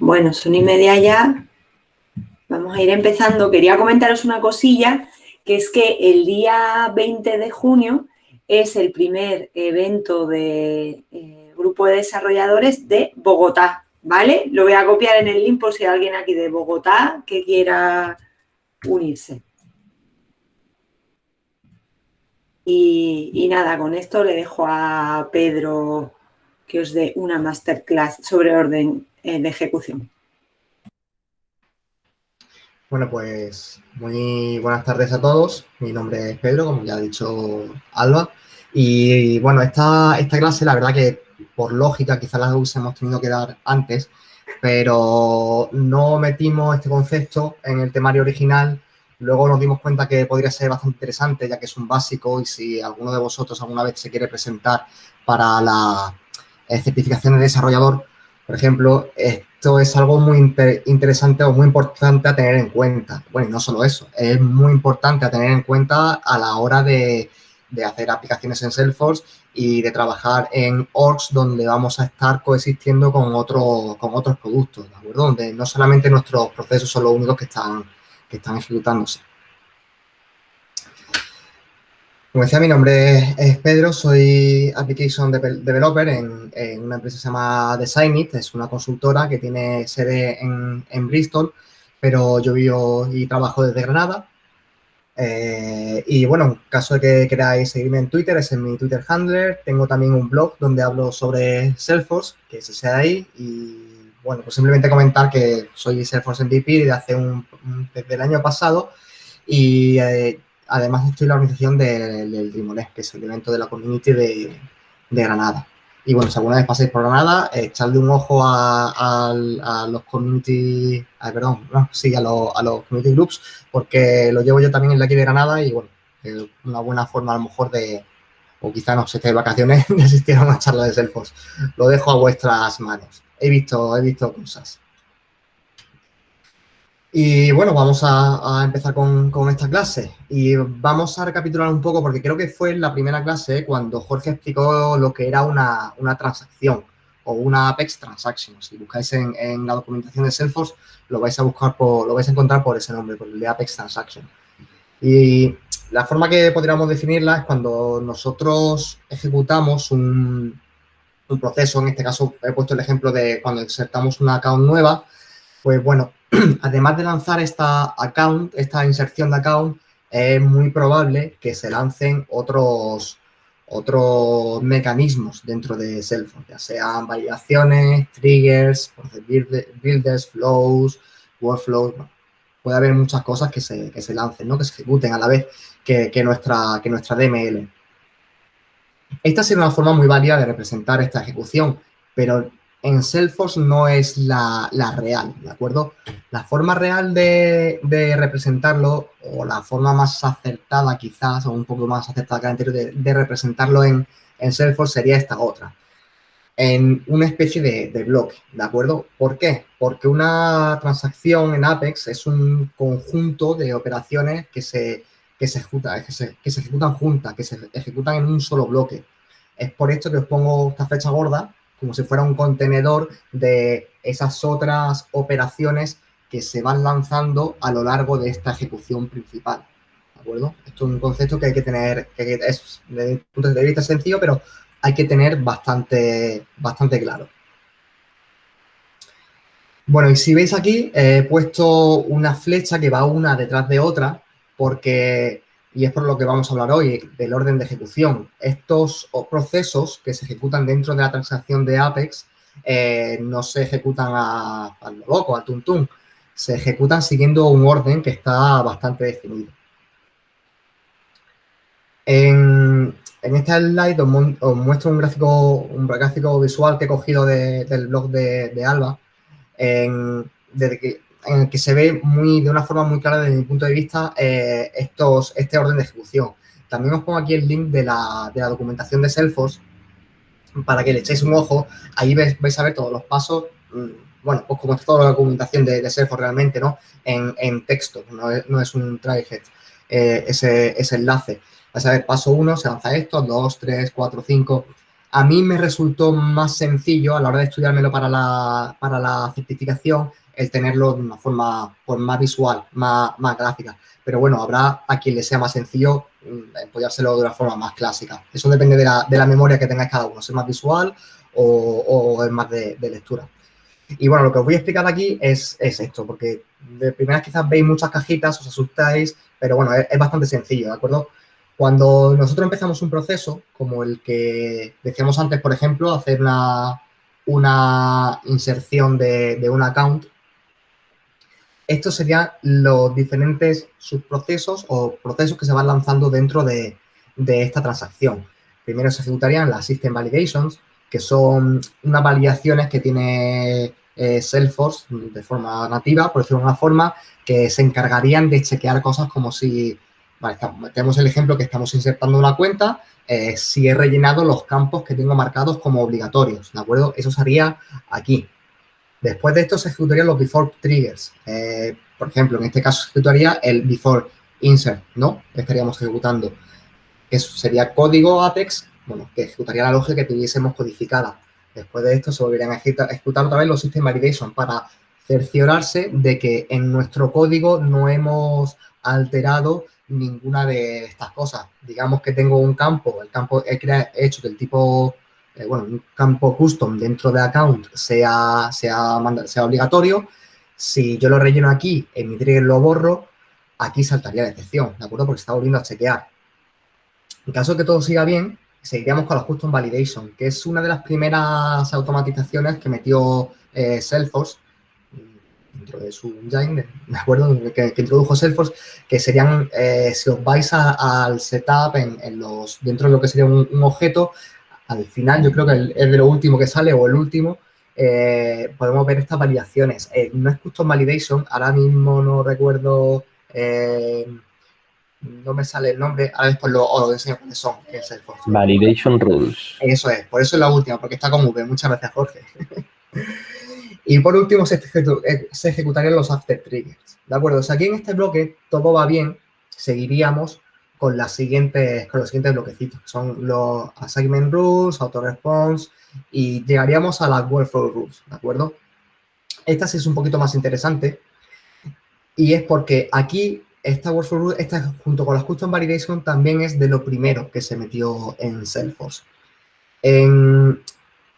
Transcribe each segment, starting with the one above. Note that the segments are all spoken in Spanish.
Bueno, son 1:30 ya. Vamos a ir empezando. Quería comentaros una cosilla, que es que el día 20 de junio es el primer evento de grupo de desarrolladores de Bogotá, ¿vale? Lo voy a copiar en el link por si hay alguien aquí de Bogotá que quiera unirse. Y nada, con esto le dejo a Pedro que os dé una masterclass sobre orden de ejecución. Bueno, pues muy buenas tardes a todos. Mi nombre es Pedro, como ya ha dicho Alba. Y bueno, esta clase, la verdad que por lógica quizás la hubiésemos tenido que dar antes, pero no metimos este concepto en el temario original. Luego nos dimos cuenta que podría ser bastante interesante, ya que es un básico y si alguno de vosotros alguna vez se quiere presentar para la certificación de desarrollador, por ejemplo, esto es algo muy interesante o muy importante a tener en cuenta. Bueno, y no solo eso, es muy importante a tener en cuenta a la hora de hacer aplicaciones en Salesforce y de trabajar en orgs donde vamos a estar coexistiendo con otros productos, ¿de acuerdo? Donde no solamente nuestros procesos son los únicos que están ejecutándose. Como decía, mi nombre es Pedro, soy Application Developer en una empresa que se llama Designit, es una consultora que tiene sede en Bristol, pero yo vivo y trabajo desde Granada. Y bueno, en caso de que queráis seguirme en Twitter, ese es mi Twitter handler. Tengo también un blog donde hablo sobre Salesforce, que es ese de ahí. Y bueno, pues simplemente comentar que soy Salesforce MVP desde el año pasado y además estoy en la organización del Drimonet, que es el evento de la community de Granada. Y bueno, si alguna vez pasáis por Granada, echadle un ojo a los community, a los community groups, porque lo llevo yo también en la aquí de Granada y bueno, una buena forma a lo mejor o quizá no, si estáis de vacaciones, de asistir a una charla de Salesforce. Lo dejo a vuestras manos. He visto cosas. Y bueno, vamos a empezar con esta clase y vamos a recapitular un poco porque creo que fue en la primera clase cuando Jorge explicó lo que era una transacción o una Apex Transaction. Si buscáis en la documentación de Salesforce, lo vais a encontrar por ese nombre, por el de Apex Transaction. Y la forma que podríamos definirla es cuando nosotros ejecutamos un proceso. En este caso he puesto el ejemplo de cuando insertamos una account nueva. Pues bueno, además de lanzar esta inserción de account, es muy probable que se lancen otros mecanismos dentro de Salesforce, ya sean validaciones, triggers, builders, flows, workflows. Bueno, puede haber muchas cosas que se lancen, ¿no? Que se ejecuten a la vez que nuestra DML. Esta sería una forma muy válida de representar esta ejecución, pero en Salesforce no es la real, ¿de acuerdo? La forma real de representarlo, o la forma más acertada quizás, o un poco más acertada que la anterior de representarlo en Salesforce sería esta otra, en una especie de bloque, ¿de acuerdo? ¿Por qué? Porque una transacción en Apex es un conjunto de operaciones que se ejecutan juntas, que se ejecutan en un solo bloque. Es por esto que os pongo esta flecha gorda como si fuera un contenedor de esas otras operaciones que se van lanzando a lo largo de esta ejecución principal, ¿de acuerdo? Esto es un concepto que hay que tener, que es desde mi punto de vista sencillo, pero hay que tener bastante claro. Bueno, y si veis aquí, he puesto una flecha que va una detrás de otra, y es por lo que vamos a hablar hoy, del orden de ejecución. Estos procesos que se ejecutan dentro de la transacción de Apex no se ejecutan a lo loco, al tuntún. Se ejecutan siguiendo un orden que está bastante definido. En este slide os muestro un gráfico visual que he cogido del blog de Alba, en el que se ve de una forma muy clara desde mi punto de vista este orden de ejecución. También os pongo aquí el link de la documentación de Salesforce para que le echéis un ojo. Ahí vais a ver todos los pasos, bueno, pues como está toda la documentación de Salesforce realmente, ¿no? En texto, no es un tryhead ese enlace. Vas a ver, paso 1, se lanza esto, 2, 3, 4, 5. A mí me resultó más sencillo a la hora de estudiármelo para la certificación el tenerlo de una forma pues, más visual, más gráfica. Pero bueno, habrá a quien le sea más sencillo apoyárselo de una forma más clásica. Eso depende de la memoria que tengáis cada uno, si es más visual o es más de lectura. Y bueno, lo que os voy a explicar aquí es esto, porque de primeras quizás veis muchas cajitas, os asustáis, pero bueno, es bastante sencillo, ¿de acuerdo? Cuando nosotros empezamos un proceso, como el que decíamos antes, por ejemplo, hacer una inserción de un account, estos serían los diferentes subprocesos o procesos que se van lanzando dentro de esta transacción. Primero se ejecutarían las System Validations, que son unas validaciones que tiene Salesforce de forma nativa, por decirlo de una forma, que se encargarían de chequear cosas como si, vale, tenemos el ejemplo que estamos insertando una cuenta, si he rellenado los campos que tengo marcados como obligatorios, ¿de acuerdo? Eso sería aquí. Después de esto se ejecutarían los before triggers. Por ejemplo, en este caso se ejecutaría el before insert, ¿no? Estaríamos ejecutando. Eso sería código Apex, bueno, que ejecutaría la lógica que tuviésemos codificada. Después de esto se volverían a ejecutar otra vez los system validation para cerciorarse de que en nuestro código no hemos alterado ninguna de estas cosas. Digamos que tengo un campo, el campo he hecho del tipo, bueno, un campo custom dentro de account sea obligatorio. Si yo lo relleno aquí, en mi trigger lo borro, aquí saltaría la excepción, ¿de acuerdo? Porque está volviendo a chequear. En caso de que todo siga bien, seguiríamos con los Custom Validation, que es una de las primeras automatizaciones que metió Salesforce dentro de su engine, ¿de acuerdo? Que introdujo Salesforce, que serían, si os vais al setup dentro de lo que sería un objeto, al final yo creo que es de lo último que sale o el último, podemos ver estas validaciones. No es Custom Validation, ahora mismo no recuerdo... no me sale el nombre, ahora después os lo enseño cuáles son en Salesforce. Validation Rules. Eso es, por eso es la última, porque está con V. Muchas gracias, Jorge. Y por último se ejecutarían los after triggers, ¿de acuerdo? O sea, aquí en este bloque todo va bien, seguiríamos con los siguientes bloquecitos, que son los assignment rules, auto-response, y llegaríamos a las workflow rules, ¿de acuerdo? Esta sí es un poquito más interesante, y es porque aquí esta workflow rule, junto con las custom validation, también es de lo primero que se metió en Salesforce.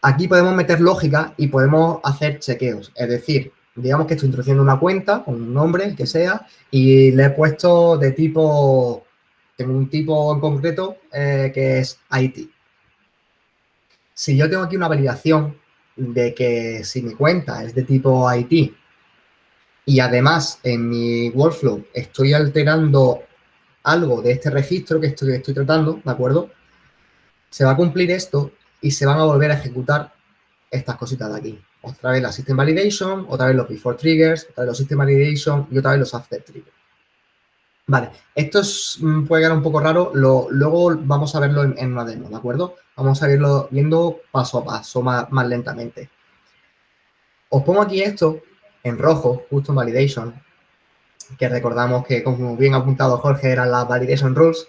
Aquí podemos meter lógica y podemos hacer chequeos. Es decir, digamos que estoy introduciendo una cuenta con un nombre, el que sea, y le he puesto de tipo, tengo un tipo en concreto que es IT. Si yo tengo aquí una validación de que si mi cuenta es de tipo IT, y además en mi workflow estoy alterando algo de este registro que estoy tratando, ¿de acuerdo? Se va a cumplir esto y se van a volver a ejecutar estas cositas de aquí. Otra vez la System Validation, otra vez los Before Triggers, otra vez los System Validation y otra vez los After Triggers. Vale, esto puede quedar un poco raro, luego vamos a verlo en una demo, ¿de acuerdo? Vamos a irlo viendo paso a paso, más lentamente. Os pongo aquí esto en rojo, Custom Validation, que recordamos que, como bien ha apuntado Jorge, eran las Validation Rules,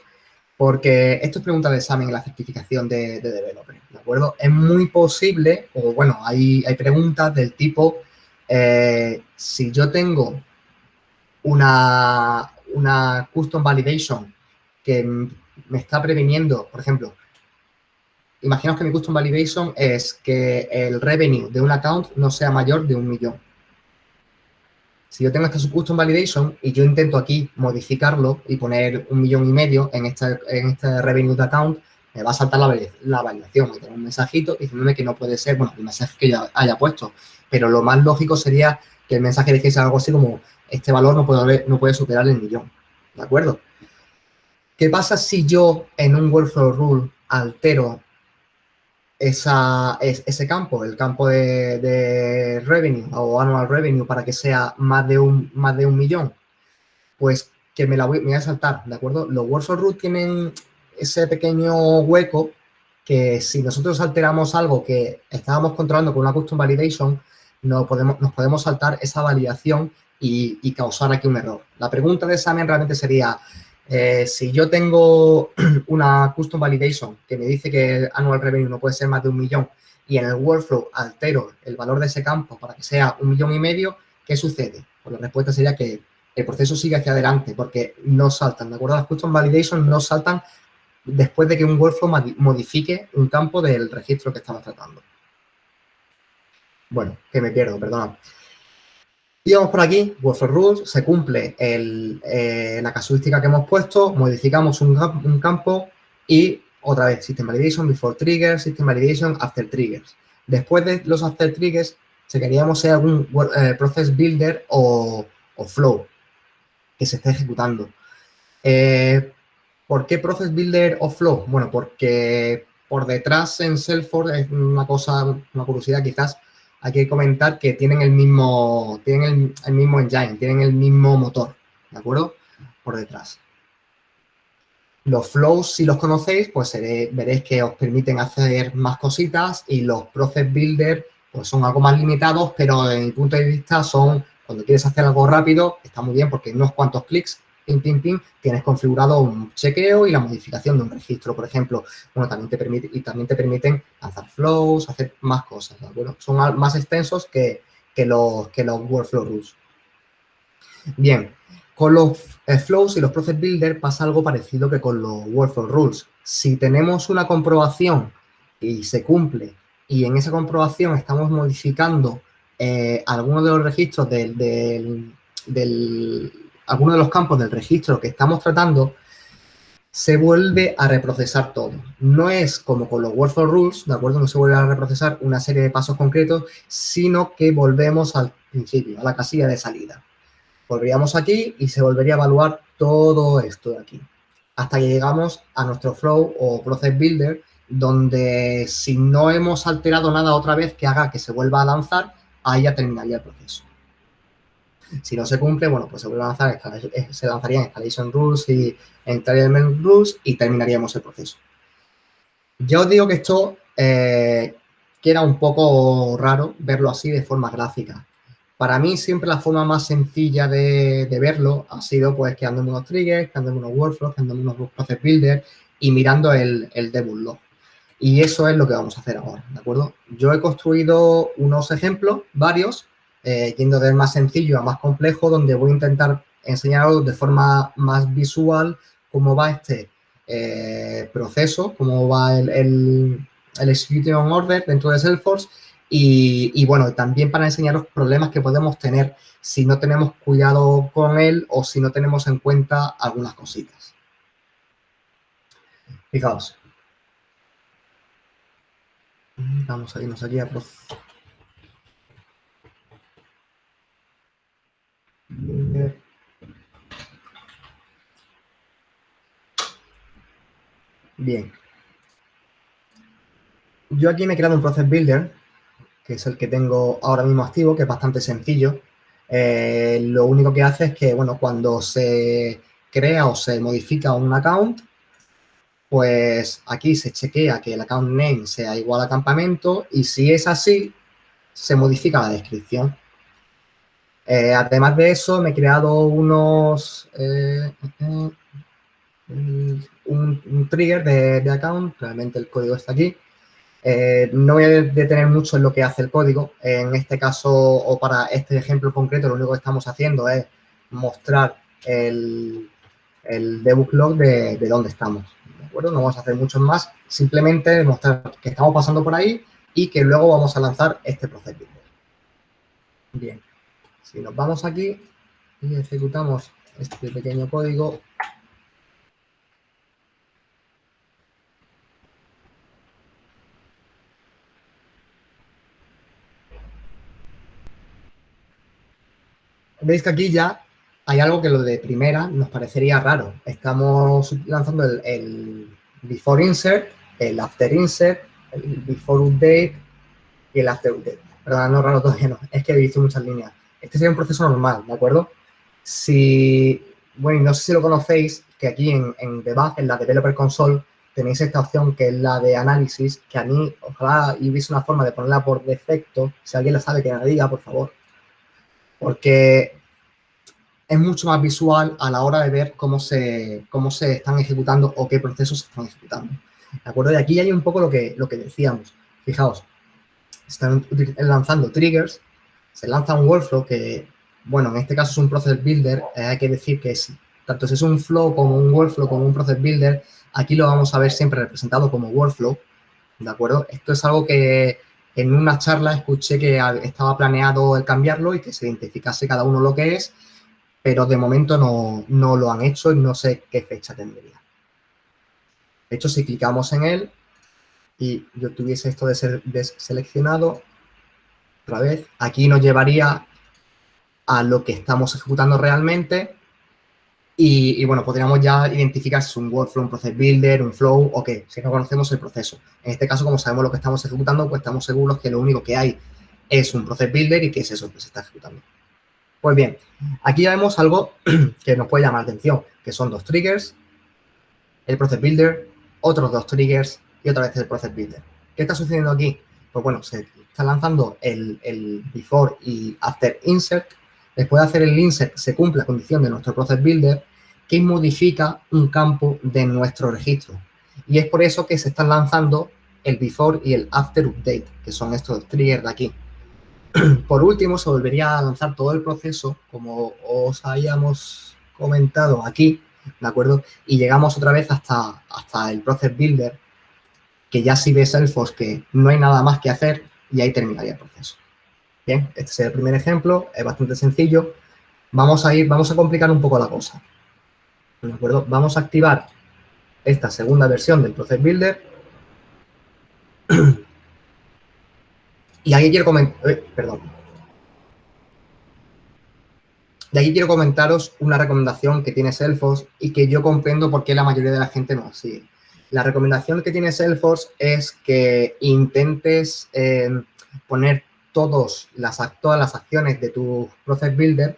porque esto es pregunta de examen en la certificación de developer, ¿de acuerdo? Es muy posible, o bueno, hay preguntas del tipo, si yo tengo una Custom Validation que me está previniendo, por ejemplo, imaginaos que mi Custom Validation es que el revenue de un account no sea mayor de 1 millón. Si yo tengo esta Custom Validation y yo intento aquí modificarlo y poner 1,5 millones en este revenue de account, me va a saltar la validación. Me tengo un mensajito diciéndome que no puede ser, bueno, el mensaje que yo haya puesto. Pero lo más lógico sería que el mensaje dijese algo así como, este valor no puede superar el 1 millón. ¿De acuerdo? ¿Qué pasa si yo en un workflow rule altero ese campo, el campo de revenue o annual revenue para que sea más de un millón? Pues que me voy a saltar, ¿de acuerdo? Los workflow rules tienen ese pequeño hueco que si nosotros alteramos algo que estábamos controlando con una custom validation, nos podemos saltar esa validación y causar aquí un error. La pregunta de examen realmente sería, Si yo tengo una custom validation que me dice que el annual revenue no puede ser más de 1 millón y en el workflow altero el valor de ese campo para que sea 1,5 millones, ¿qué sucede? Pues la respuesta sería que el proceso sigue hacia adelante porque no saltan, ¿de acuerdo? Las custom validation no saltan después de que un workflow modifique un campo del registro que estamos tratando. Bueno, que me pierdo, perdona. Y vamos por aquí, workflow rules, se cumple la casuística que hemos puesto, modificamos un campo y otra vez, system validation, before triggers, system validation, after triggers. Después de los after triggers, checaríamos si hay algún process builder o flow que se esté ejecutando. ¿Por qué process builder o flow? Bueno, porque por detrás en Salesforce es una curiosidad quizás, hay que comentar que tienen el mismo engine, tienen el mismo motor, ¿de acuerdo? Por detrás. Los flows, si los conocéis, pues veréis que os permiten hacer más cositas y los process builder pues son algo más limitados, pero desde mi punto de vista son, cuando quieres hacer algo rápido, está muy bien porque en unos cuantos clics, ping, ping, ping, tienes configurado un chequeo y la modificación de un registro, por ejemplo. Bueno, también te permiten lanzar flows, hacer más cosas, ¿de acuerdo? Son más extensos que los workflow rules. Bien, con los flows y los process builder pasa algo parecido que con los workflow rules. Si tenemos una comprobación y se cumple y en esa comprobación estamos modificando algunos de los registros algunos de los campos del registro que estamos tratando, se vuelve a reprocesar todo. No es como con los workflow rules, ¿de acuerdo? No se vuelve a reprocesar una serie de pasos concretos, sino que volvemos al principio, a la casilla de salida. Volveríamos aquí y se volvería a evaluar todo esto de aquí, hasta que llegamos a nuestro flow o process builder, donde si no hemos alterado nada otra vez que haga que se vuelva a lanzar, ahí ya terminaría el proceso. Si no se cumple, bueno, pues se vuelve a lanzar, se lanzarían escalation rules y entitlement rules y terminaríamos el proceso. Ya os digo que esto queda un poco raro verlo así de forma gráfica. Para mí siempre la forma más sencilla de verlo ha sido pues creando unos triggers, creando unos workflows, creando unos process builder y mirando el debug log. Y eso es lo que vamos a hacer ahora, ¿de acuerdo? Yo he construido unos ejemplos, varios, yendo del más sencillo a más complejo, donde voy a intentar enseñaros de forma más visual cómo va este proceso, cómo va el execution order dentro de Salesforce y bueno, también para enseñaros problemas que podemos tener si no tenemos cuidado con él o si no tenemos en cuenta algunas cositas. Fijaos. Vamos a irnos aquí a Bien. Yo aquí me he creado un process builder, que es el que tengo ahora mismo activo, que es bastante sencillo. Lo único que hace es que, bueno, cuando se crea o se modifica un account, pues aquí se chequea que el account name sea igual a campamento y si es así, se modifica la descripción. Además de eso, me he creado un trigger de account, realmente el código está aquí. No voy a detener mucho en lo que hace el código. En este caso, o para este ejemplo concreto, lo único que estamos haciendo es mostrar el debug log de dónde estamos. ¿De acuerdo? No vamos a hacer muchos más. Simplemente mostrar que estamos pasando por ahí y que luego vamos a lanzar este procedimiento. Bien. Si nos vamos aquí y ejecutamos este pequeño código, veis que aquí ya hay algo que lo de primera nos parecería raro. Estamos lanzando el before insert, el after insert, el before update y el after update. Perdón, no, raro todavía no. Es que he visto muchas líneas. Este sería un proceso normal, ¿de acuerdo? Bueno, y no sé si lo conocéis, que aquí en Debug, en la Developer Console, tenéis esta opción que es la de análisis, que a mí, ojalá hubiese una forma de ponerla por defecto. Si alguien la sabe, que me la diga, por favor. Porque es mucho más visual a la hora de ver cómo se están ejecutando o qué procesos se están ejecutando. ¿De acuerdo? Y aquí hay un poco lo que decíamos. Fijaos, están lanzando triggers, se lanza un workflow que, bueno, en este caso es un process builder. Hay que decir que tanto si es un flow como un workflow como un process builder, aquí lo vamos a ver siempre representado como workflow, ¿de acuerdo? Esto es algo que en una charla escuché que estaba planeado el cambiarlo y que se identificase cada uno lo que es, pero de momento no lo han hecho y no sé qué fecha tendría. De hecho, si clicamos en él y yo tuviese esto de ser deseleccionado, otra vez, aquí nos llevaría a lo que estamos ejecutando realmente y bueno, podríamos ya identificar si es un workflow, un process builder, un flow o qué, si no conocemos el proceso. En este caso, como sabemos lo que estamos ejecutando, pues estamos seguros que lo único que hay es un process builder y que es eso que se está ejecutando. Pues bien, aquí ya vemos algo que nos puede llamar la atención, que son dos triggers, el process builder, otros dos triggers y otra vez el process builder. ¿Qué está sucediendo aquí? Pues bueno, se está lanzando el before y after insert. Después de hacer el insert, se cumple la condición de nuestro process builder que modifica un campo de nuestro registro. Y es por eso que se están lanzando el before y el after update, que son estos triggers de aquí. Por último, se volvería a lanzar todo el proceso, como os habíamos comentado aquí, ¿de acuerdo? Y llegamos otra vez hasta el Process Builder, que ya si ves Salesforce que no hay nada más que hacer y ahí terminaría el proceso. Bien, este es el primer ejemplo, es bastante sencillo. Vamos a complicar un poco la cosa, ¿de acuerdo? Vamos a activar esta segunda versión del Process Builder y aquí quiero comentar, De aquí quiero comentaros una recomendación que tiene Salesforce y que yo comprendo por qué la mayoría de la gente no la sigue. La recomendación que tiene Salesforce es que intentes poner todas las acciones de tu Process Builder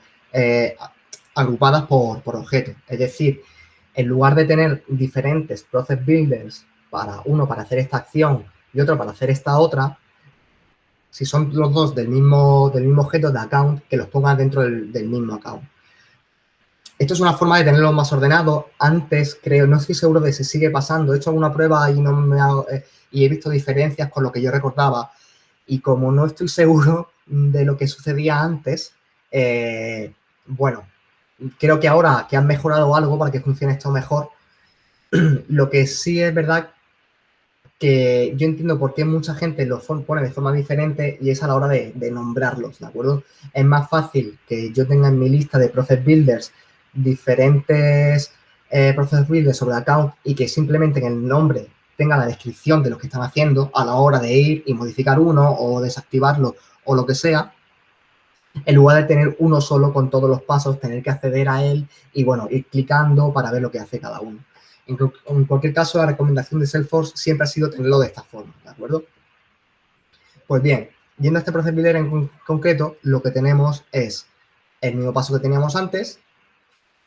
agrupadas por objeto. Es decir, en lugar de tener diferentes Process Builders, uno para hacer esta acción y otro para hacer esta otra, si son los dos del mismo objeto de account, que los pongas dentro del mismo account. Esto es una forma de tenerlo más ordenado. Antes, creo, no estoy seguro de si sigue pasando. He hecho alguna prueba y he visto diferencias con lo que yo recordaba. Y como no estoy seguro de lo que sucedía antes, bueno, creo que ahora que han mejorado algo para que funcione esto mejor, lo que sí es verdad que yo entiendo por qué mucha gente los pone de forma diferente y es a la hora de nombrarlos, ¿de acuerdo? Es más fácil que yo tenga en mi lista de process builders diferentes process builders sobre account y que simplemente en el nombre tenga la descripción de lo que están haciendo a la hora de ir y modificar uno o desactivarlo o lo que sea, en lugar de tener uno solo con todos los pasos, tener que acceder a él y, bueno, ir clicando para ver lo que hace cada uno. En cualquier caso, la recomendación de Salesforce siempre ha sido tenerlo de esta forma, ¿de acuerdo? Pues bien, yendo a este Process Builder en concreto, lo que tenemos es el mismo paso que teníamos antes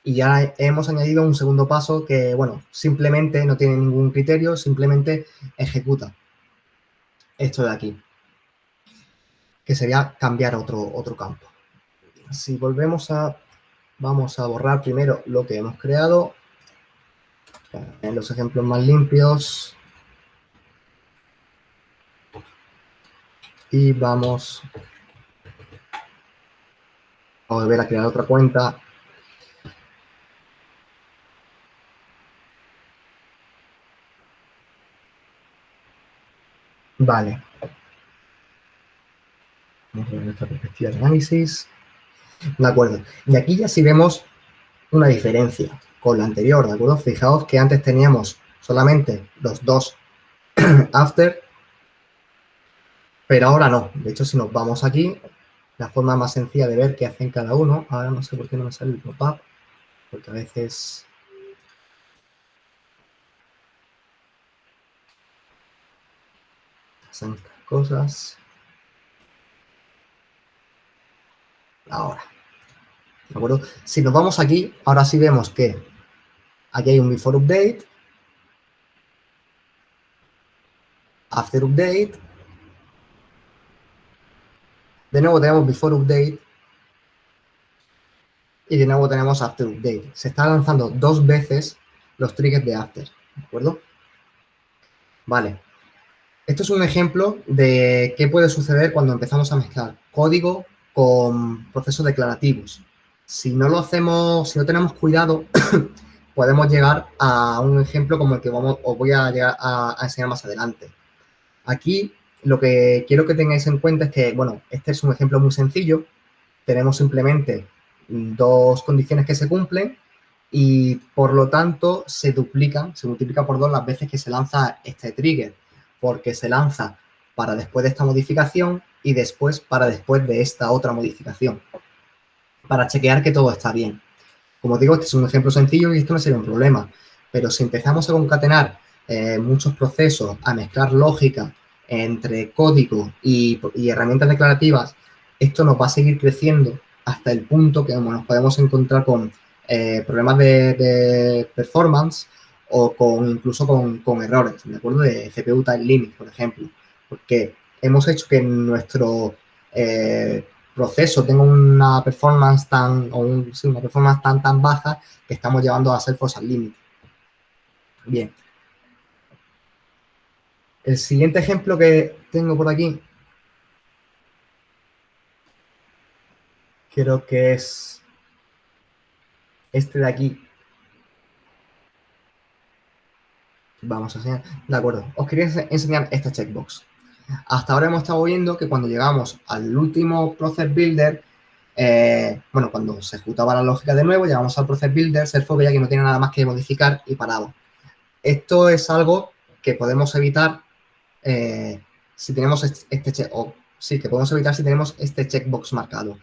y ya hemos añadido un segundo paso que, bueno, simplemente no tiene ningún criterio, simplemente ejecuta esto de aquí, que sería cambiar otro campo. Si vamos a borrar primero lo que hemos creado, en los ejemplos más limpios, y vamos a volver a crear otra cuenta. Vale. Vamos a ver nuestra perspectiva de análisis. De acuerdo. Y aquí ya sí vemos una diferencia con la anterior, ¿de acuerdo? Fijaos que antes teníamos solamente los dos after, pero ahora no. De hecho, si nos vamos aquí, la forma más sencilla de ver qué hacen cada uno, ahora no sé por qué no me sale el pop-up, porque a veces pasan estas cosas. Ahora, ¿de acuerdo? Si nos vamos aquí, ahora sí vemos que aquí hay un before update, after update, de nuevo tenemos before update y de nuevo tenemos after update. Se está lanzando 2 veces los triggers de after, ¿de acuerdo? Vale. Esto es un ejemplo de qué puede suceder cuando empezamos a mezclar código con procesos declarativos. Si no lo hacemos, si no tenemos cuidado, podemos llegar a un ejemplo como el que os voy a llegar a enseñar más adelante. Aquí lo que quiero que tengáis en cuenta es que, bueno, este es un ejemplo muy sencillo. Tenemos simplemente 2 condiciones que se cumplen y, por lo tanto, se multiplica por 2 las veces que se lanza este trigger, porque se lanza para después de esta modificación y después para después de esta otra modificación, para chequear que todo está bien. Como digo, este es un ejemplo sencillo y esto no sería un problema, pero si empezamos a concatenar muchos procesos, a mezclar lógica entre código y herramientas declarativas, esto nos va a seguir creciendo hasta el punto que nos podemos encontrar con problemas de performance o incluso con errores, ¿de acuerdo? De CPU time limit, por ejemplo, porque hemos hecho que nuestro proceso tenga una performance una performance tan baja que estamos llevando a Salesforce al límite. Bien. El siguiente ejemplo que tengo por aquí creo que es este de aquí. Vamos a enseñar. De acuerdo. Os quería enseñar esta checkbox. Hasta ahora hemos estado viendo que cuando llegamos al último Process Builder, bueno, cuando se ejecutaba la lógica de nuevo, llegamos al Process Builder, Salesforce veía que no tiene nada más que modificar y paraba. Esto es algo que podemos evitar si tenemos que podemos evitar si tenemos este checkbox marcado.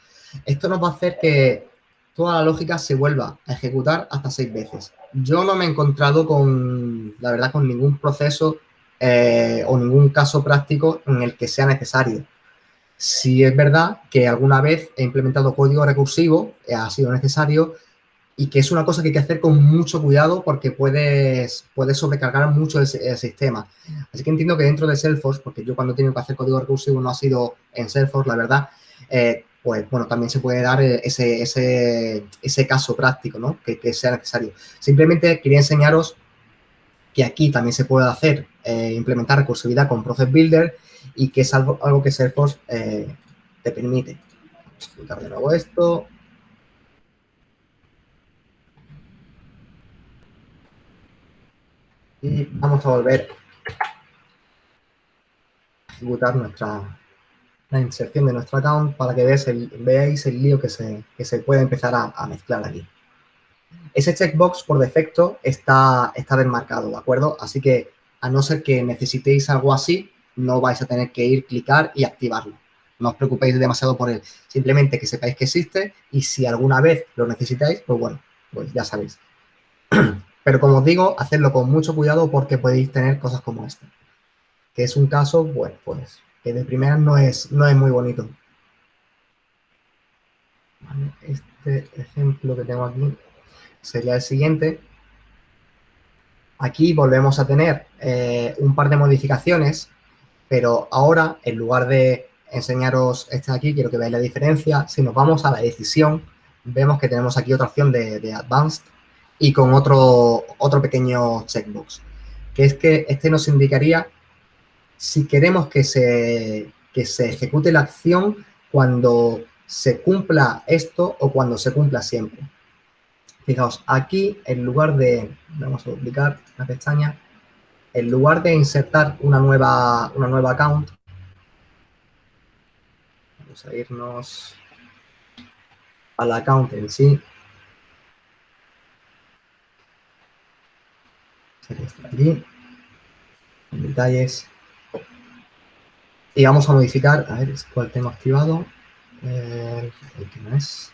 Esto nos va a hacer que toda la lógica se vuelva a ejecutar hasta 6 veces. Yo no me he encontrado la verdad, con ningún proceso o ningún caso práctico en el que sea necesario. Sí es verdad que alguna vez he implementado código recursivo, ha sido necesario, y que es una cosa que hay que hacer con mucho cuidado porque puedes sobrecargar mucho el sistema. Así que entiendo que dentro de Salesforce, porque yo cuando he tenido que hacer código recursivo no ha sido en Salesforce, la verdad, pues bueno, también se puede dar ese caso práctico, ¿no? Que sea necesario. Simplemente quería enseñaros que aquí también se puede hacer, implementar recursividad con Process Builder y que es algo que Salesforce te permite. Vamos a explicar de nuevo esto. Y vamos a volver a ejecutar la inserción de nuestro account para que veáis el lío que se puede empezar a mezclar aquí. Ese checkbox por defecto está desmarcado, ¿de acuerdo? Así que, a no ser que necesitéis algo así, no vais a tener que ir, clicar y activarlo. No os preocupéis demasiado por él. Simplemente que sepáis que existe y si alguna vez lo necesitáis, pues bueno, pues ya sabéis. Pero como os digo, hacedlo con mucho cuidado porque podéis tener cosas como esta. Que es un caso, bueno, pues, que de primera no es muy bonito. Vale, este ejemplo que tengo aquí sería el siguiente. Aquí volvemos a tener un par de modificaciones, pero ahora, en lugar de enseñaros este de aquí, quiero que veáis la diferencia. Si nos vamos a la decisión, vemos que tenemos aquí otra opción de Advanced y con otro pequeño checkbox, que es que este nos indicaría si queremos que se ejecute la acción cuando se cumpla esto o cuando se cumpla siempre. Fijaos, aquí en lugar de, vamos a duplicar la pestaña, en lugar de insertar una nueva account, vamos a irnos al account en sí. Sería este de aquí, en detalles. Y vamos a modificar, a ver cuál tengo activado, el que no es.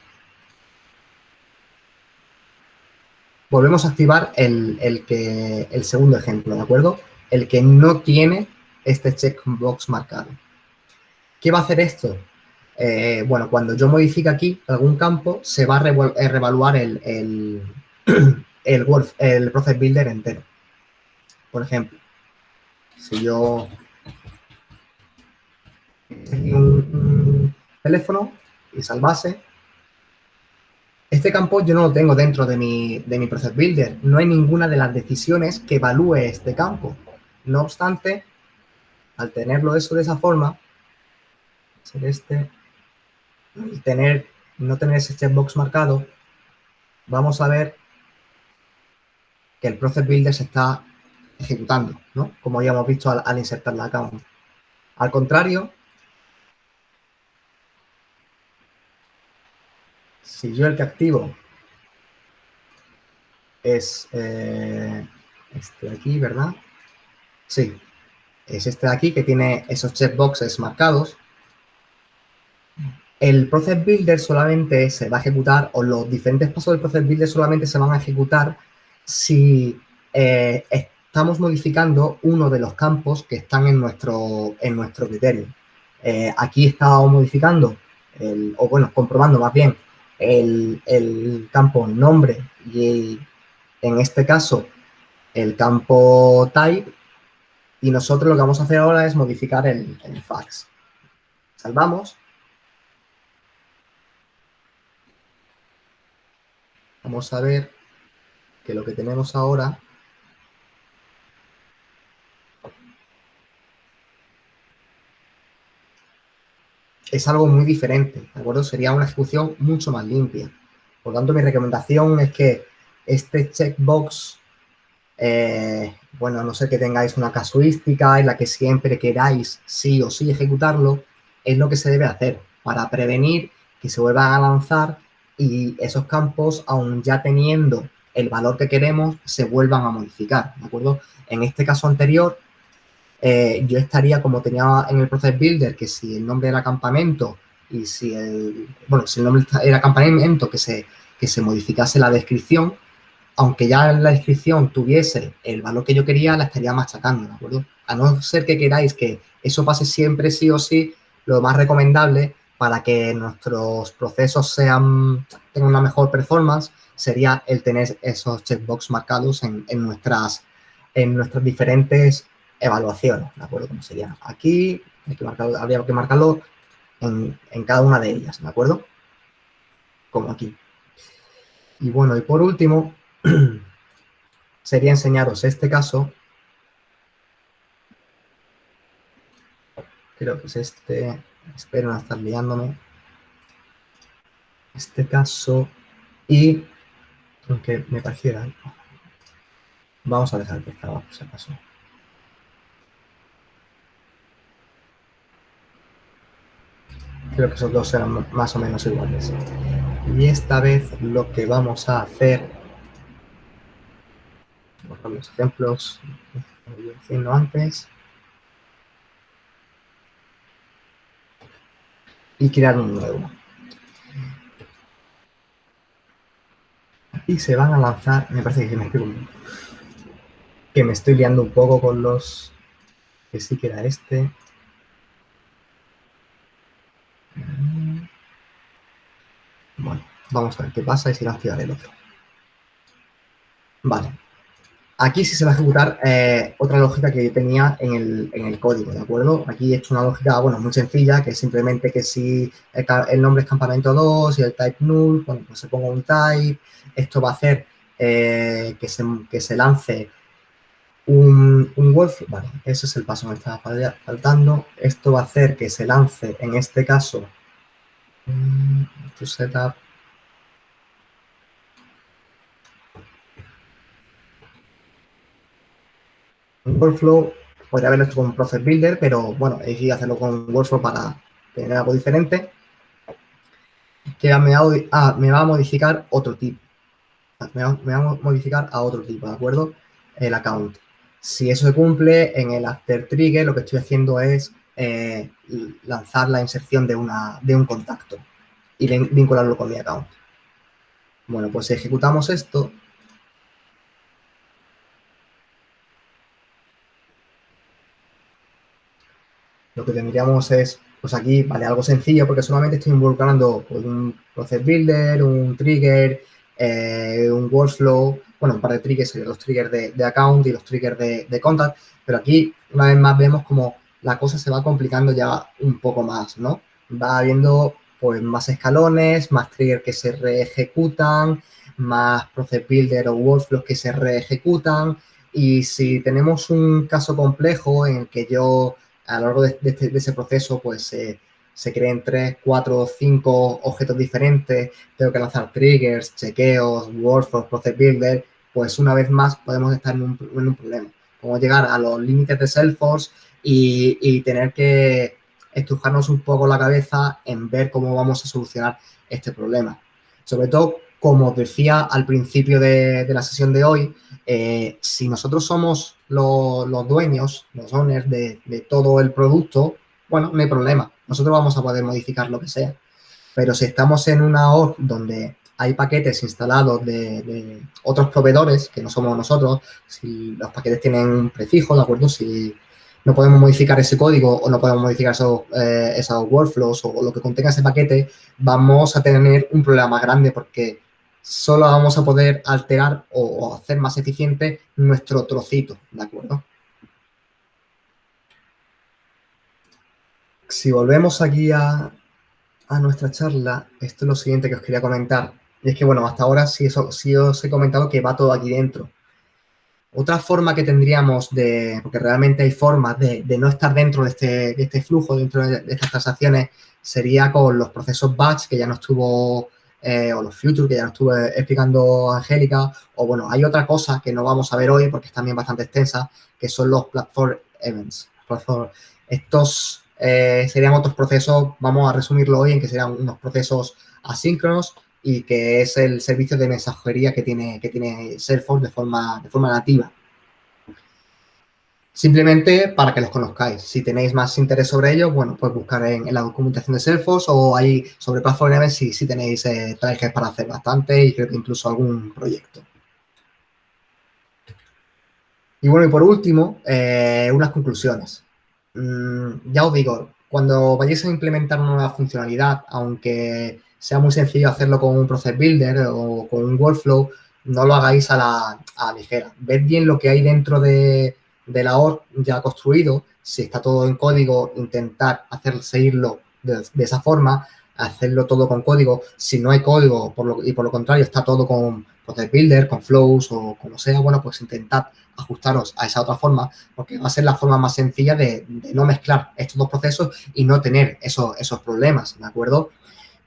Volvemos a activar el segundo ejemplo, ¿de acuerdo? El que no tiene este checkbox marcado. ¿Qué va a hacer esto? Bueno, cuando yo modifique aquí algún campo, se va a reevaluar el Process Builder entero. Por ejemplo, si yo tengo un teléfono y salvase, Este campo yo no lo tengo dentro de mi Process Builder. No hay ninguna de las decisiones que evalúe este campo. No obstante, al tenerlo eso de esa forma, ser este, no tener ese checkbox marcado, vamos a ver que el Process Builder se está ejecutando, ¿no? Como ya hemos visto al insertar la account. Al contrario, si yo el que activo es este de aquí, ¿verdad? Sí, es este de aquí que tiene esos checkboxes marcados. El Process Builder solamente se va a ejecutar, o los diferentes pasos del Process Builder solamente se van a ejecutar si estamos modificando uno de los campos que están en nuestro criterio. Aquí estamos modificando, comprobando más bien el campo nombre y en este caso el campo type, y nosotros lo que vamos a hacer ahora es modificar el fax. Salvamos. Vamos a ver que lo que tenemos ahora es algo muy diferente, ¿de acuerdo? Sería una ejecución mucho más limpia. Por tanto, mi recomendación es que este checkbox, bueno, a no ser que tengáis una casuística en la que siempre queráis sí o sí ejecutarlo, es lo que se debe hacer para prevenir que se vuelvan a lanzar y esos campos, aun ya teniendo el valor que queremos, se vuelvan a modificar, ¿de acuerdo? En este caso anterior, yo estaría como tenía en el Process Builder, que si el nombre era campamento y si si el nombre era campamento, que se modificase la descripción, aunque ya la descripción tuviese el valor que yo quería, la estaría machacando, ¿de acuerdo? A no ser que queráis que eso pase siempre sí o sí, lo más recomendable para que nuestros procesos tengan una mejor performance sería el tener esos checkbox marcados en nuestras diferentes evaluaciones, ¿de acuerdo? Como sería aquí, habría que marcarlo en cada una de ellas, ¿de acuerdo? Como aquí. Y bueno, y por último, sería enseñaros este caso. Creo que es este. Espero no estar liándome. Este caso. Y, aunque me pareciera, vamos a dejar que estaba por si acaso. Creo que esos dos serán más o menos iguales. Y esta vez lo que vamos a hacer, por los ejemplos, como yo diciendo antes, y crear un nuevo. Y se van a lanzar, me parece que me estoy liando un poco con los, que sí que era este. Bueno, vamos a ver qué pasa y si va a activar el otro. Vale. Aquí sí se va a ejecutar otra lógica que yo tenía en el código, ¿de acuerdo? Aquí he hecho una lógica, bueno, muy sencilla, que es simplemente que si el nombre es campamento 2 y el type null, bueno, pues se ponga un type. Esto va a hacer que se lance un workflow. Vale, ese es el paso que me estaba faltando. Esto va a hacer que se lance, en este caso, to setup. Un workflow, podría haberlo hecho con Process Builder, pero bueno, he decidido hacerlo con workflow para tener algo diferente. Que me va a modificar otro tipo. Me va a modificar a otro tipo, ¿de acuerdo? El account. Si eso se cumple, en el after trigger lo que estoy haciendo es lanzar la inserción de un contacto y vincularlo con mi account. Bueno, pues si ejecutamos esto, lo que tendríamos es, pues aquí, vale, algo sencillo porque solamente estoy involucrando pues, un process builder, un trigger, un workflow, bueno, un par de triggers, los triggers de account y los triggers de contact, pero aquí una vez más vemos como la cosa se va complicando ya un poco más, ¿no? Va habiendo pues más escalones, más triggers que se reejecutan, más process builder o workflows que se reejecutan. Y si tenemos un caso complejo en el que yo a lo largo de ese proceso pues se creen 3, 4, 5 objetos diferentes, tengo que lanzar triggers, chequeos, workflows, process builder, pues una vez más podemos estar en un problema. Podemos llegar a los límites de Salesforce y tener que estrujarnos un poco la cabeza en ver cómo vamos a solucionar este problema. Sobre todo, como os decía al principio de la sesión de hoy, si nosotros somos los dueños, los owners de todo el producto, bueno, no hay problema. Nosotros vamos a poder modificar lo que sea. Pero si estamos en una org donde hay paquetes instalados de otros proveedores que no somos nosotros, si los paquetes tienen un prefijo, ¿de acuerdo? Si no podemos modificar ese código o no podemos modificar esos workflows o lo que contenga ese paquete, vamos a tener un problema más grande porque solo vamos a poder alterar o hacer más eficiente nuestro trocito, ¿de acuerdo? Si volvemos aquí a nuestra charla, esto es lo siguiente que os quería comentar. Y es que, bueno, hasta ahora sí os he comentado que va todo aquí dentro. Otra forma que tendríamos porque realmente hay formas de no estar dentro de este flujo, dentro de estas transacciones, sería con los procesos batch, que ya nos estuvo, o los future, que ya nos estuvo explicando Angélica, o bueno, hay otra cosa que no vamos a ver hoy porque es también bastante extensa, que son los platform events. Estos serían otros procesos, vamos a resumirlo hoy en que serían unos procesos asíncronos y que es el servicio de mensajería que tiene Salesforce de forma nativa. Simplemente para que los conozcáis. Si tenéis más interés sobre ellos, bueno, pues buscar en la documentación de Salesforce o ahí sobre Platform Events si tenéis trajes para hacer bastante y creo que incluso algún proyecto. Y bueno, y por último, unas conclusiones. Ya os digo, cuando vayáis a implementar una nueva funcionalidad, aunque sea muy sencillo hacerlo con un process builder o con un workflow, no lo hagáis a la ligera. Ved bien lo que hay dentro de la org ya construido. Si está todo en código, intentar seguirlo de esa forma, hacerlo todo con código. Si no hay código por lo contrario está todo con process builder, con flows o como sea, bueno, pues intentad ajustaros a esa otra forma porque va a ser la forma más sencilla de no mezclar estos dos procesos y no tener esos problemas, ¿de acuerdo?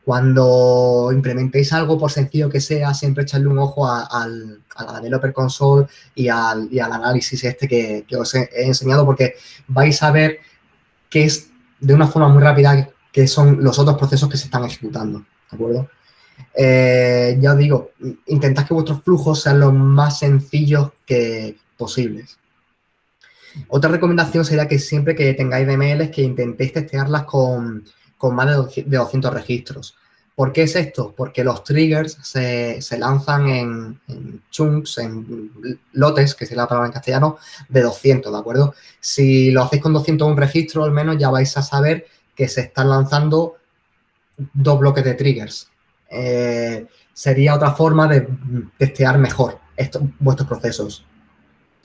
Cuando implementéis algo, por sencillo que sea, siempre echadle un ojo a la Developer Console y al análisis que os he enseñado porque vais a ver que es de una forma muy rápida que son los otros procesos que se están ejecutando, ¿de acuerdo? Ya os digo, intentad que vuestros flujos sean los más sencillos posibles. Otra recomendación sería que siempre que tengáis DMLs que intentéis testearlas con más de 200 registros. ¿Por qué es esto? Porque los triggers se lanzan en chunks, en lotes, que es la palabra en castellano, de 200, ¿de acuerdo? Si lo hacéis con 201 registros, al menos ya vais a saber que se están lanzando 2 bloques de triggers. Sería otra forma de testear mejor vuestros procesos.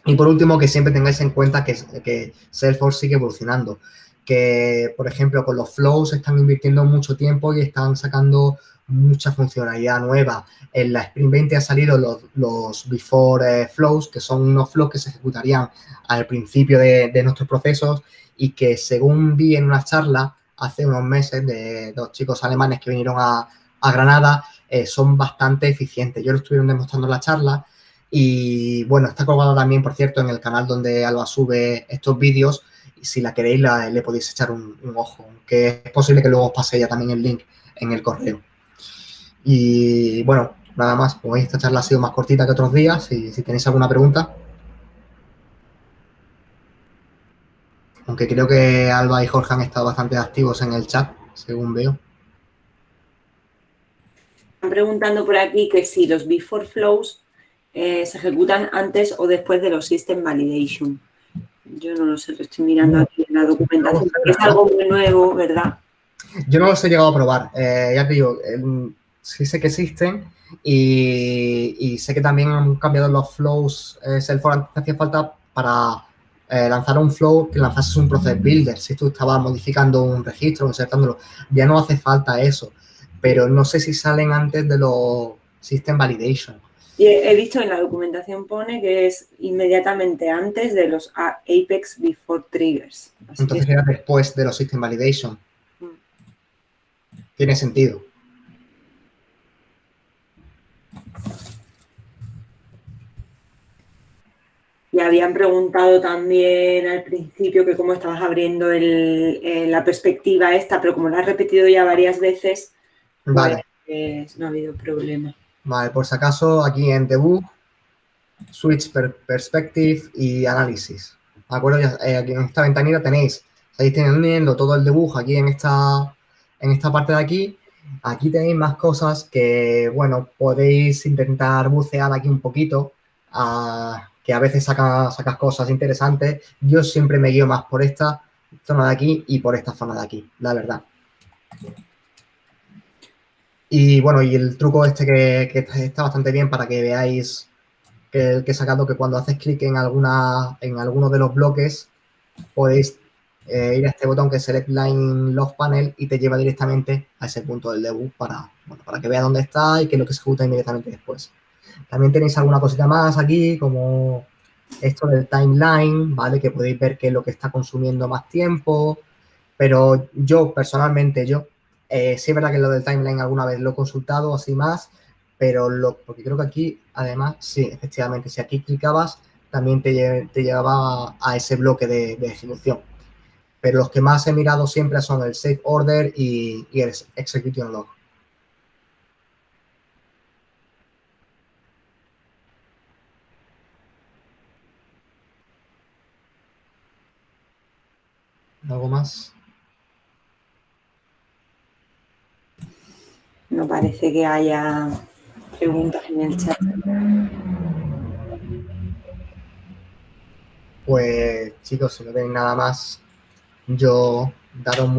Y por último, que siempre tengáis en cuenta que Salesforce sigue evolucionando. Que, por ejemplo, con los flows están invirtiendo mucho tiempo y están sacando mucha funcionalidad nueva. En la Sprint 20 han salido los Before Flows, que son unos flows que se ejecutarían al principio de nuestros procesos y que, según vi en una charla hace unos meses de 2 chicos alemanes que vinieron a Granada, son bastante eficientes. Yo lo estuvieron demostrando en la charla. Y bueno, está colgado también, por cierto, en el canal donde Alba sube estos vídeos. Y si la queréis, le podéis echar un ojo. Aunque es posible que luego os pase ya también el link en el correo. Y bueno, nada más. Como veis, esta charla ha sido más cortita que otros días. Si tenéis alguna pregunta. Aunque creo que Alba y Jorge han estado bastante activos en el chat, según veo. Están preguntando por aquí que si los Before Flows se ejecutan antes o después de los System Validation. Yo no lo sé, lo estoy mirando aquí en la documentación, porque es algo muy nuevo, ¿verdad? Yo no los he llegado a probar. Ya te digo, sí sé que existen y sé que también han cambiado los flows Salesforce. Hacía falta para lanzar un flow que lanzases un process builder. Si tú estabas modificando un registro, insertándolo, ya no hace falta eso. Pero no sé si salen antes de los system validation. Y he visto en la documentación pone que es inmediatamente antes de los Apex Before Triggers. Así Entonces que... era después de los system validation. Tiene sentido. Y habían preguntado también al principio que cómo estabas abriendo la perspectiva esta, pero como lo has repetido ya varias veces, pues Vale. no ha habido problema. Vale, por si acaso, aquí en Debug, Switch Perspective y Análisis. ¿De acuerdo? Aquí en esta ventanita tenéis, estáis teniendo todo el debug aquí en esta parte de aquí. Aquí tenéis más cosas que, bueno, podéis intentar bucear aquí un poquito, que a veces sacas cosas interesantes. Yo siempre me guío más por esta zona de aquí y por esta zona de aquí, la verdad. Y bueno, y el truco este que está bastante bien para que veáis que he sacado, que cuando haces clic en alguno de los bloques podéis ir a este botón que es Select Line Log Panel y te lleva directamente a ese punto del debug para que vea dónde está y qué es lo que se ejecuta inmediatamente después. También tenéis alguna cosita más aquí, como esto del timeline, ¿vale? Que podéis ver qué es lo que está consumiendo más tiempo, pero yo, personalmente, sí es verdad que lo del timeline alguna vez lo he consultado así más, pero porque creo que aquí, además, sí, efectivamente, si aquí clicabas, también te llevaba a ese bloque de ejecución. Pero los que más he mirado siempre son el Save Order y el Execution Log. ¿Algo más? No parece que haya preguntas en el chat. Pues, chicos, si no tenéis nada más, yo daros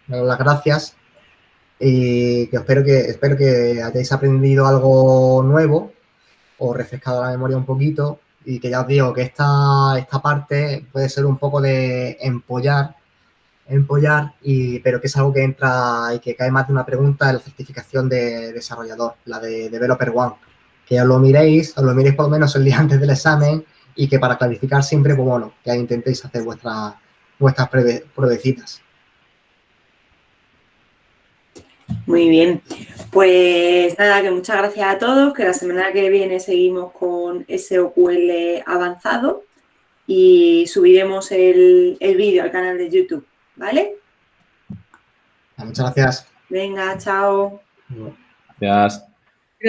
las gracias y que espero que hayáis aprendido algo nuevo o refrescado la memoria un poquito y que ya os digo que esta parte puede ser un poco de empollar, pero que es algo que entra y que cae más de una pregunta en la certificación de desarrollador, la de Developer One, que os lo miréis por lo menos el día antes del examen y que para clarificar siempre, pues bueno, que intentéis hacer vuestras pruebecitas. Muy bien, pues nada, que muchas gracias a todos, que la semana que viene seguimos con SOQL avanzado y subiremos el vídeo al canal de YouTube, ¿vale? Muchas gracias. Venga, chao. Gracias.